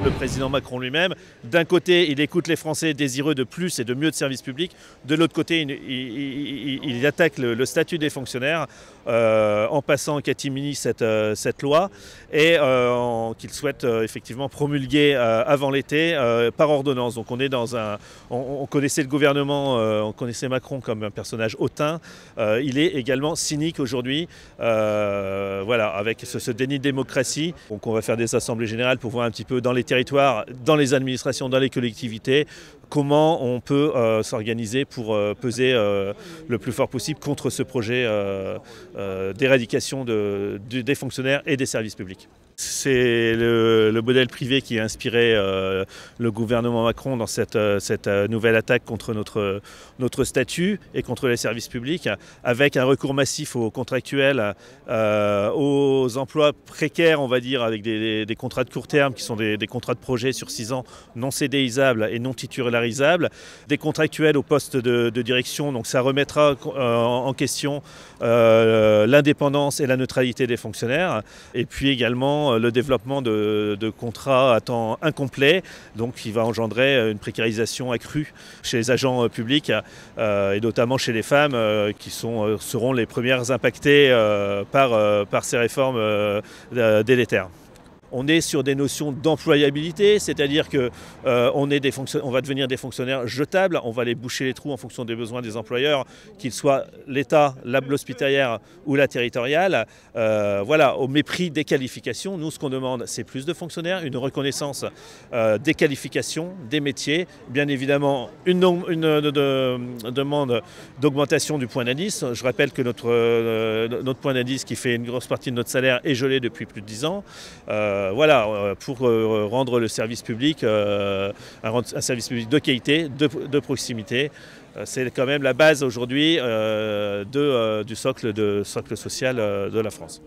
le président Macron lui-même. D'un côté, il écoute les Français désireux de plus et de mieux de services publics. De l'autre côté, il attaque le statut des fonctionnaires en passant en catimini cette loi et qu'il souhaite effectivement promulguer avant l'été par ordonnance. Donc on est dans on connaissait le gouvernement, on connaissait Macron comme un personnage hautain. Il est également cynique aujourd'hui, voilà, avec ce déni de démocratie. Donc on va faire des assemblées générales pour voir un petit peu dans les territoires, dans les administrations, dans les collectivités, comment on peut s'organiser pour peser le plus fort possible contre ce projet d'éradication des fonctionnaires et des services publics. C'est le modèle privé qui a inspiré le gouvernement Macron dans cette nouvelle attaque contre notre statut et contre les services publics, avec un recours massif aux contractuels, aux emplois précaires, on va dire, avec des contrats de court terme qui sont des contrats de projet sur 6 ans non cédéisables et non titularisables, des contractuels au poste de direction, donc ça remettra en question l'indépendance et la neutralité des fonctionnaires, et puis également le développement de contrats à temps incomplet, donc qui va engendrer une précarisation accrue chez les agents publics et notamment chez les femmes qui seront les premières impactées par ces réformes délétères. On est sur des notions d'employabilité, c'est-à-dire qu'on va devenir des fonctionnaires jetables, on va aller boucher les trous en fonction des besoins des employeurs, qu'ils soient l'État, l'hospitalière ou la territoriale. Voilà, au mépris des qualifications. Nous, ce qu'on demande, c'est plus de fonctionnaires, une reconnaissance des qualifications, des métiers, bien évidemment une demande d'augmentation du point d'indice. Je rappelle que notre point d'indice, qui fait une grosse partie de notre salaire, est gelé depuis plus de 10 ans. Voilà, pour rendre le service public un service public de qualité, de proximité. C'est quand même la base aujourd'hui du socle social de la France.